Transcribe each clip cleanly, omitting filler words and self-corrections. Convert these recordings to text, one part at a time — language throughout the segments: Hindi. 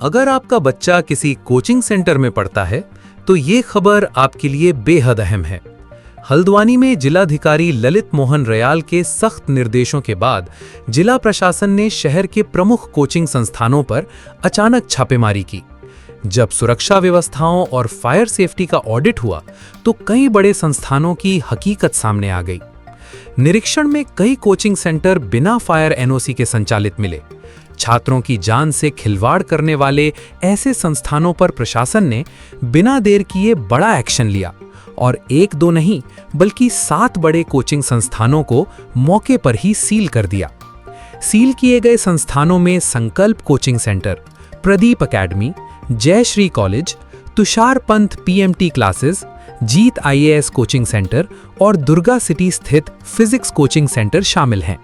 अगर आपका बच्चा किसी कोचिंग सेंटर में पढ़ता है तो ये खबर आपके लिए बेहद अहम है। हल्द्वानी में जिलाधिकारी ललित मोहन रयाल के सख्त निर्देशों के बाद जिला प्रशासन ने शहर के प्रमुख कोचिंग संस्थानों पर अचानक छापेमारी की। जब सुरक्षा व्यवस्थाओं और फायर सेफ्टी का ऑडिट हुआ तो कई बड़े संस्थानों की हकीकत सामने आ गई। निरीक्षण में कई कोचिंग सेंटर बिना फायर एनओसी के संचालित मिले। छात्रों की जान से खिलवाड़ करने वाले ऐसे संस्थानों पर प्रशासन ने बिना देर किए बड़ा एक्शन लिया और एक दो नहीं बल्कि 7 बड़े कोचिंग संस्थानों को मौके पर ही सील कर दिया। सील किए गए संस्थानों में संकल्प कोचिंग सेंटर, प्रदीप एकेडमी, जय श्री कॉलेज, तुषार पंथ पीएमटी क्लासेस, जीत आईएएस कोचिंग सेंटर और दुर्गा सिटी स्थित फिजिक्स कोचिंग सेंटर शामिल हैं।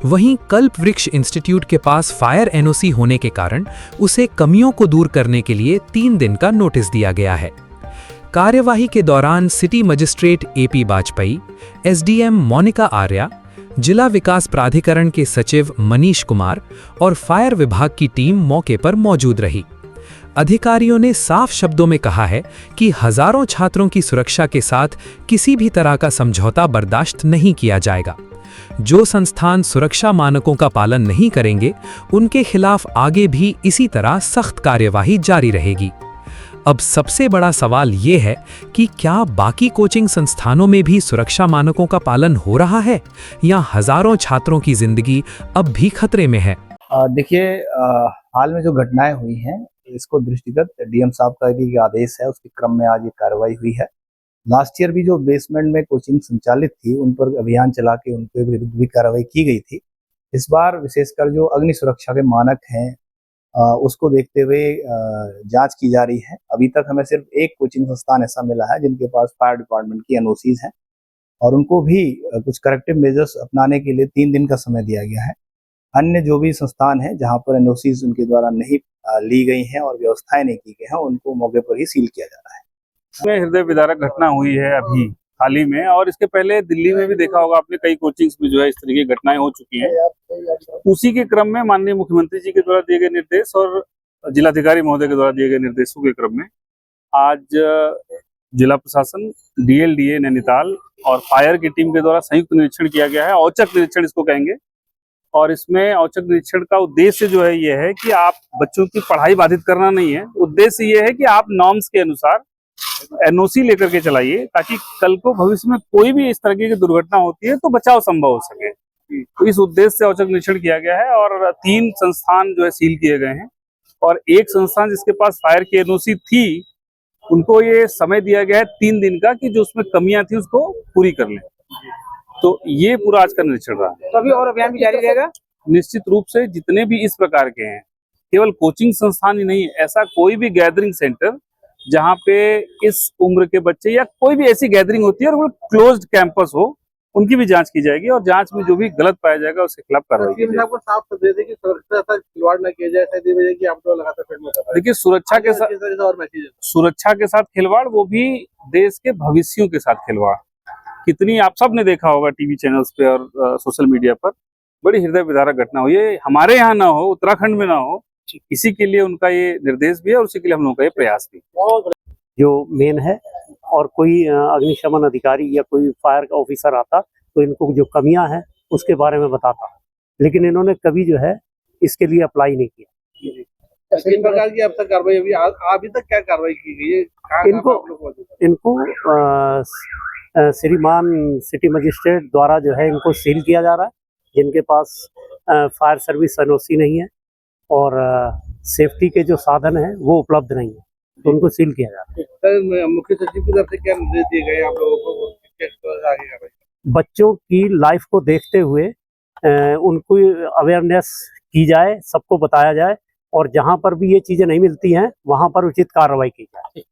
वहीं कल्प वृक्ष इंस्टीट्यूट के पास फायर एनओसी होने के कारण उसे कमियों को दूर करने के लिए 3 दिन का नोटिस दिया गया है। कार्यवाही के दौरान city magistrate AP Vajpayee, SDM Monika Arya, जिला विकास प्राधिकरण के सचिव मनीष कुमार और फायर विभाग की टीम मौके पर मौजूद रही। अधिकारियों ने साफ शब्दों में कहा है कि हजारों छात्रों की सुरक्षा के साथ किसी भी तरह का समझौता बर्दाश्त नहीं किया जाएगा। जो संस्थान सुरक्षा मानकों का पालन नहीं करेंगे, उनके खिलाफ आगे भी इसी तरह सख्त कार्यवाही जारी रहेगी। अब सबसे बड़ा सवाल ये है कि क्या बाकी कोचिंग संस्थानों में भी सुरक्षा मानकों का पालन हो रहा है या हजारों छात्रों की जिंदगी अब भी खतरे में है? देखिए, हाल में जो घटनाएं हुई हैं इसको दृष्टिगत डीएम साहब का भी आदेश है, उसके क्रम में आज ये कार्रवाई हुई है। लास्ट ईयर भी जो बेसमेंट में कोचिंग संचालित थी उन पर अभियान चला के उनके विरुद्ध भी कार्रवाई की गई थी। इस बार विशेषकर जो अग्नि सुरक्षा के मानक हैं उसको देखते हुए जांच की जा रही है। अभी तक हमें सिर्फ एक कोचिंग संस्थान ऐसा मिला है जिनके पास फायर डिपार्टमेंट की एनओसीज हैं और उनको भी कुछ करेक्टिव मेजर्स अपनाने के लिए 3 दिन का समय दिया गया है। अन्य जो भी संस्थान हैं जहां पर एनओसीज उनके द्वारा नहीं ली गई हैं और व्यवस्थाएं नहीं की गई हैं उनको मौके पर ही सील किया जा रहा है। इसमें हृदय विदारक घटना हुई है अभी हाल ही में, और इसके पहले दिल्ली में भी देखा होगा आपने, कई कोचिंग्स में जो है इस तरीके की घटनाएं हो चुकी हैं। उसी के क्रम में माननीय मुख्यमंत्री जी के द्वारा दिए गए निर्देश और जिलाधिकारी महोदय के द्वारा दिए गए निर्देशों के क्रम में आज जिला प्रशासन, डीएलडीए नैनीताल और फायर की टीम के द्वारा संयुक्त निरीक्षण किया गया है। औचक निरीक्षण इसको कहेंगे। और इसमें औचक निरीक्षण का उद्देश्य जो है ये है कि आप बच्चों की पढ़ाई बाधित करना नहीं है। उद्देश्य ये है कि आप नॉर्म्स के अनुसार एनओसी लेकर के चलाइए ताकि कल को भविष्य में कोई भी इस तरह की दुर्घटना होती है तो बचाव संभव हो सके। तो इस उद्देश्य से औचक निरीक्षण किया गया है और 3 संस्थान जो है सील किए गए हैं और एक संस्थान जिसके पास फायर की एनओसी थी उनको ये समय दिया गया है 3 दिन का कि जो उसमें कमियां थी उसको पूरी कर लें। तो ये पूरा आज का निरीक्षण रहा। तो अभी और अभियान भी जारी रहेगा? निश्चित रूप से जितने भी इस प्रकार के हैं, केवल कोचिंग संस्थान ही नहीं, ऐसा कोई भी गैदरिंग सेंटर जहां पे इस उम्र के बच्चे या कोई भी ऐसी गैदरिंग होती है और वो क्लोज्ड कैंपस हो, उनकी भी जांच की जाएगी और जांच में जो भी गलत पाया जाएगा उसके खिलाफ कार्रवाई की जाएगी। साफ दे दें कि सुरक्षा के साथ खिलवाड़ न किया जाए, कि आप लोग लगातार देखिए, सुरक्षा के साथ खिलवाड़, वो भी देश के भविष्यों के साथ खिलवाड़, कितनी आप सब ने देखा होगा टीवी चैनल्स पे और सोशल मीडिया पर। बड़ी हृदय विदारक घटना हुई है, हमारे यहाँ ना हो, उत्तराखंड में ना हो, इसी के लिए उनका ये निर्देश भी है और उसी के लिए हम लोगों का ये प्रयास भी। जो मेन है और कोई अग्निशमन अधिकारी या कोई फायर ऑफिसर आता तो इनको जो कमियां हैं उसके बारे में बताता, लेकिन इन्होंने कभी जो है इसके लिए अप्लाई नहीं किया। किस प्रकार की अब तक कार्रवाई अभी तक क्या कार्रवाई की गई है? इनको श्रीमान सिटी मजिस्ट्रेट द्वारा जो है इनको सील किया जा रहा है, जिनके पास फायर सर्विस एनओसी नहीं है और सेफ्टी के जो साधन हैं वो उपलब्ध नहीं है, तो उनको सील किया जा रहा है। मुख्य सचिव की तरफ से क्या निर्देश दिए गए आप लोगों को आगे का? बच्चों की लाइफ को देखते हुए उनको अवेयरनेस की जाए, सबको बताया जाए और जहां पर भी ये चीजें नहीं मिलती हैं वहां पर उचित कार्रवाई की जाए।